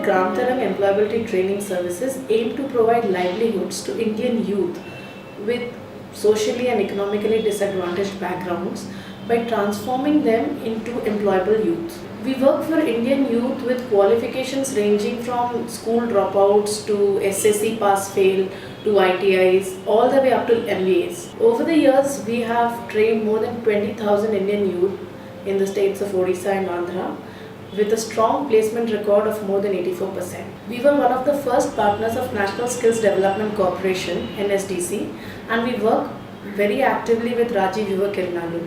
Grantaram Employability Training Services aim to provide livelihoods to Indian youth with socially and economically disadvantaged backgrounds by transforming them into employable youth. We work for Indian youth with qualifications ranging from school dropouts to SSC pass fail to ITIs all the way up to MBAs. Over the years, we have trained more than 20,000 Indian youth in the states of Odisha and Andhra with a strong placement record of more than 84%. We were one of the first partners of National Skills Development Corporation (NSDC) and we work very actively with Rajiv Yuva Kiranalu.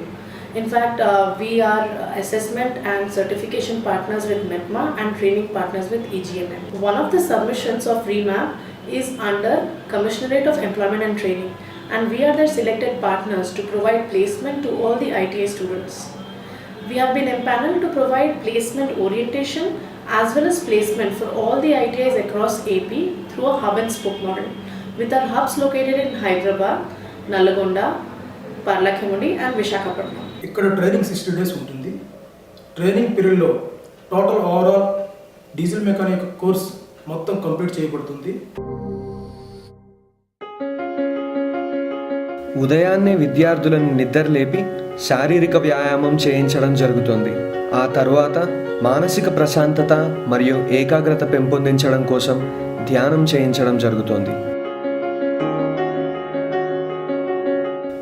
In fact, we are assessment and certification partners with MEPMA and training partners with EGMM. One of the submissions of REMAP is under Commissionerate of Employment and Training, and we are their selected partners to provide placement to all the ITA students. We have been empaneled to provide placement orientation as well as placement for all the ITIs across AP through a hub and spoke model, with our hubs located in Hyderabad, Nalgonda, Parlakhamudi and Visakhapatnam. ఇక్కడ training 60 days ఉంటుంది. Training పీరియడ్లో total overall diesel mechanic course మొత్తం complete చేయబడుతుంది. ఉదయాన్నే విద్యార్థులను నిద్రలేపి శారీరక వ్యాయామం చేయించడం జరుగుతుంది. ఆ తర్వాత మానసిక ప్రశాంతత మరియు ఏకాగ్రత పెంపొందించడం కోసం ధ్యానం చేయించడం జరుగుతుంది.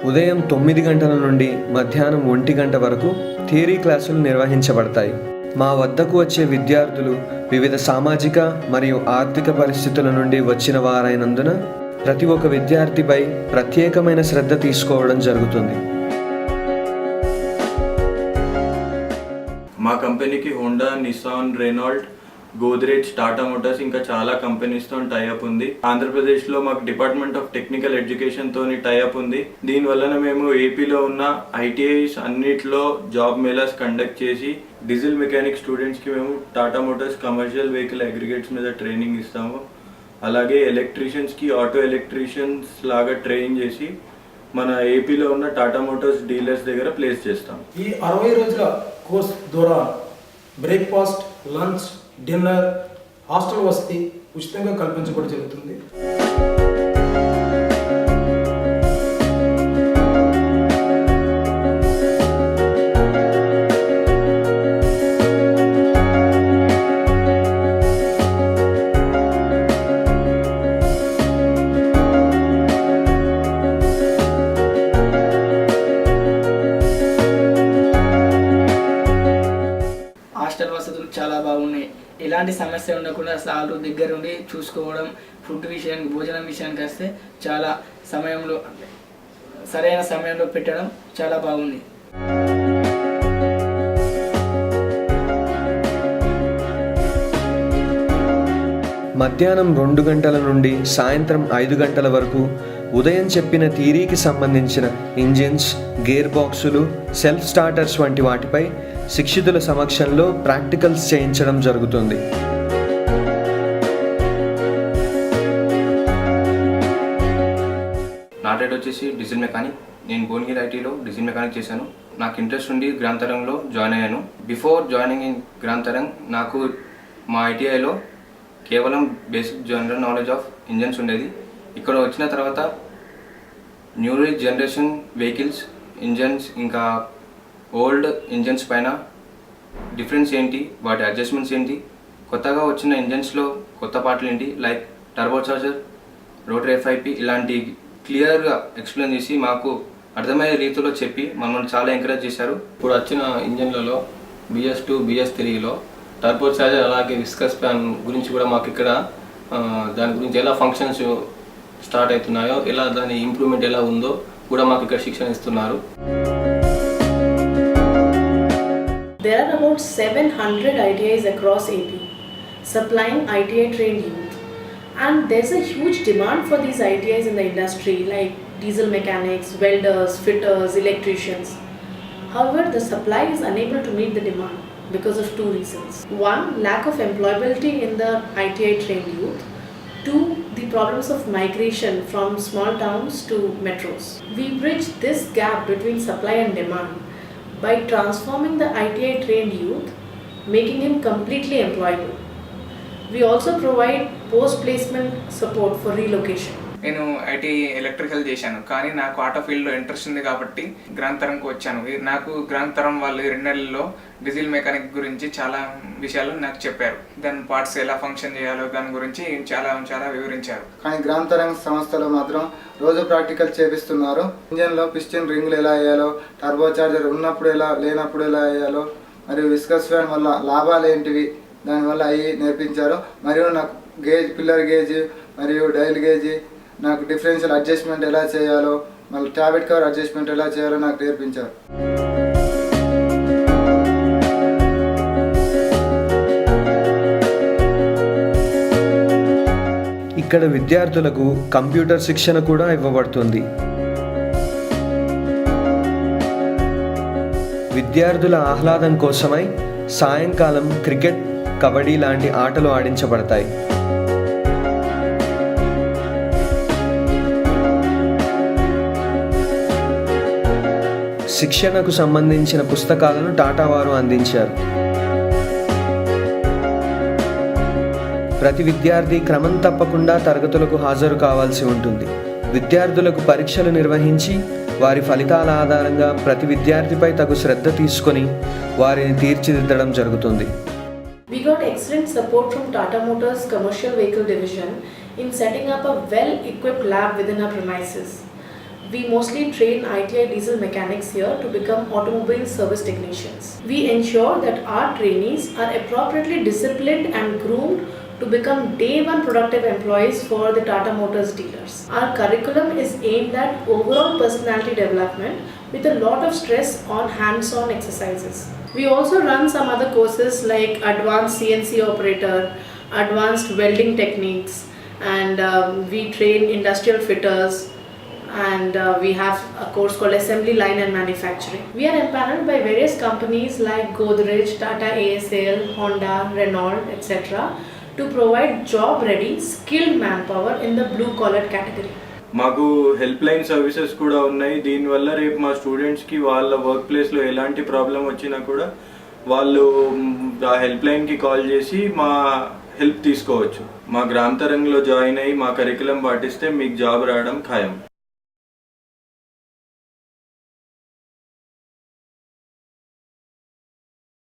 ఉదయం 9 గంటల నుండి మధ్యాహ్నం 1 గంట వరకు థియరీ క్లాసులు నిర్వహించబడతాయి. మా వద్దకు వచ్చే విద్యార్థులు వివిధ సామాజిక మరియు ఆర్థిక పరిస్థితుల నుండి వచ్చిన వారైనందున ప్రతి ఒక్క విద్యార్థిపై ప్రత్యేకమైన శ్రద్ధ తీసుకోవడం జరుగుతుంది. మా కంపెనీకి Honda, Nissan, Renault, Godrej, Tata Motors ఇంకా చాలా కంపెనీస్తో టైఅప్ ఉంది. ఆంధ్రప్రదేశ్లో మాకు డిపార్ట్మెంట్ ఆఫ్ టెక్నికల్ ఎడ్యుకేషన్తో టైఅప్ ఉంది. దీనివల్ల మేము ఏపీలో ఉన్న ఐటీఐస్ అన్నిట్లో జాబ్ మేళాస్ కండక్ట్ చేసి డీజిల్ మెకానిక్ స్టూడెంట్స్కి మేము Tata Motors commercial vehicle aggregates మీద ట్రైనింగ్ ఇస్తాము. అలాగే ఎలక్ట్రీషియన్స్కి ఆటో ఎలక్ట్రీషియన్స్ లాగా ట్రైన్ చేసి మన ఏపీలో ఉన్న టాటా మోటార్స్ డీలర్స్ దగ్గర ప్లేస్ చేస్తాం. ఈ 60 రోజుల కోర్స్ ద్వారా బ్రేక్ఫాస్ట్, లంచ్, డిన్నర్, హాస్టల్ వసతి ఉచితంగా కల్పించబడి జరుగుతుంది. హాస్టల్ వసతులు చాలా బాగున్నాయి. ఎలాంటి సమస్య ఉండకుండా సార్లు దగ్గరుండి చూసుకోవడం, ఫుడ్ విషయానికి, భోజనం విషయానికి వస్తే చాలా సమయంలో సరైన సమయంలో పెట్టడం చాలా బాగుంది. మధ్యాహ్నం 2 గంటల నుండి సాయంత్రం 5 గంటల వరకు ఉదయం చెప్పిన థియరీకి సంబంధించిన ఇంజిన్స్, గేర్ బాక్సులు, సెల్ఫ్ స్టార్టర్స్ వంటి వాటిపై శిక్షితుల సమక్షంలో ప్రాక్టికల్స్ చేయించడం జరుగుతుంది. నా డేట్ వచ్చేసి డీజిల్ మెకానిక్. నేను భువనగిరి ఐటీలో డీజిల్ మెకానిక్ చేశాను. నాకు ఇంట్రెస్ట్ ఉండి గ్రాంతరంలో జాయిన్ అయ్యాను. బిఫోర్ జాయినింగ్ ఇన్ గ్రాంతరం నాకు మా ఐటీఐలో కేవలం basic general knowledge of engines ఉండేది. ఇక్కడ వచ్చిన తర్వాత న్యూ జనరేషన్ వెహికల్స్ ఇంజన్స్ ఇంకా ఓల్డ్ ఇంజన్స్ పైన డిఫరెన్స్ ఏంటి, వాటి అడ్జస్ట్మెంట్స్ ఏంటి, కొత్తగా వచ్చిన ఇంజన్స్లో కొత్త పార్ట్లు ఏంటి, like turbo charger, rotary FIP ఇలాంటి క్లియర్గా ఎక్స్ప్లెయిన్ చేసి మాకు అర్థమయ్యే రీతిలో చెప్పి మమ్మల్ని చాలా ఎంకరేజ్ చేశారు. ఇప్పుడు వచ్చిన ఇంజన్లలో BS2, BS3లో టర్బో చార్జర్ అలాగే విస్కస్ ఫ్యాన్ గురించి కూడా మాకు ఇక్కడ దాని గురించి ఎలా ఫంక్షన్స్ స్టార్ట్ అవుతున్నాయో, ఎలా దాని ఇంప్రూవ్మెంట్ ఎలా ఉందో కూడా మాకు ఇక్కడ శిక్షణ ఇస్తున్నారు. There are about 700 ITIs across AP supplying ITI trained youth, and there's a huge demand for these ITIs in the industry like diesel mechanics, welders, fitters, electricians. However, the supply is unable to meet the demand because of two reasons. One, lack of employability in the ITI trained youth. Two, the problems of migration from small towns to metros. We bridge this gap between supply and demand by transforming the ITI trained youth, making him completely employable. We also provide post-placement support for relocation. నేను IT electrical చేశాను, కానీ నాకు auto ఫీల్డ్లో interest ఉంది కాబట్టి గ్రాంతరంకి వచ్చాను. నాకు గ్రాంతరం వాళ్ళు 2 నెలల్లో డీజిల్ మెకానిక్ గురించి చాలా విషయాలు నాకు చెప్పారు. దాని పార్ట్స్ ఎలా ఫంక్షన్ చేయాలో దాని గురించి చాలా వివరించారు. కానీ గ్రాంతరం సంస్థలో మాత్రం రోజు ప్రాక్టికల్ చేపిస్తున్నారు. ఇంజన్లో పిస్టన్ రింగులు ఎలా వేయాలో, టర్బో చార్జర్ ఉన్నప్పుడు ఎలా లేనప్పుడు ఎలా వేయాలో, మరియు విస్కస్ ఫ్యాన్ వల్ల లాభాలు ఏంటివి దానివల్ల అవి నేర్పించారు. మరియు నాకు పిల్లర్ గేజ్ మరియు డైల్ గేజ్, నాకు డిఫరెన్షియల్ అడ్జస్ట్మెంట్ ఎలా చేయాలో, మళ్ళీ ట్యాబ్లెట్ కవర్ అడ్జస్ట్మెంట్ ఎలా చేయాలో నాకు నేర్పించారు. ఇక్కడ విద్యార్థులకు కంప్యూటర్ శిక్షణ కూడా ఇవ్వబడుతుంది. విద్యార్థుల ఆహ్లాదం కోసమై సాయంకాలం క్రికెట్, కబడ్డీ లాంటి ఆటలు ఆడించబడతాయి. శిక్షణకు సంబంధించిన పుస్తకాలను టాటా వారు అందించారు. ప్రతి విద్యార్థి క్రమం తప్పకుండా తరగతులకు హాజరు కావాల్సి ఉంటుంది. విద్యార్థులకు పరీక్షలు నిర్వహించి వారి ఫలితాల ఆధారంగా ప్రతి విద్యార్థిపై తగు శ్రద్ధ తీసుకొని వారిని తీర్చిదిద్దడం జరుగుతుంది. We got excellent support from Tata Motors Commercial Vehicle Division in setting up a well-equipped lab within our premises. We mostly train ITI diesel mechanics here to become automobile service technicians. We ensure that our trainees are appropriately disciplined and groomed to become day one productive employees for the Tata Motors dealers. Our curriculum is aimed at overall personality development with a lot of stress on hands-on exercises. We also run some other courses like advanced CNC operator, advanced welding techniques, and we train industrial fitters, and we have a course called assembly line and manufacturing. We are empaneled by various companies like Godrej, Tata ASL, Honda, Renault, etc. to provide job ready skilled manpower in the blue collar category. మాకు help line services కూడా ఉన్నాయి. దీనివల్ల రేపు మా స్టూడెంట్స్కి వాళ్ళ work ప్లేస్లో ఎలాంటి ప్రాబ్లం వచ్చినా కూడా వాళ్ళు ఆ హెల్ప్ లైన్కి కాల్ చేసి మా హెల్ప్ తీసుకోవచ్చు. మా గ్రాంతరంలో జాయిన్ అయ్యి మా కరికులం పాటిస్తే మీకు జాబ్ రావడం ఖాయం.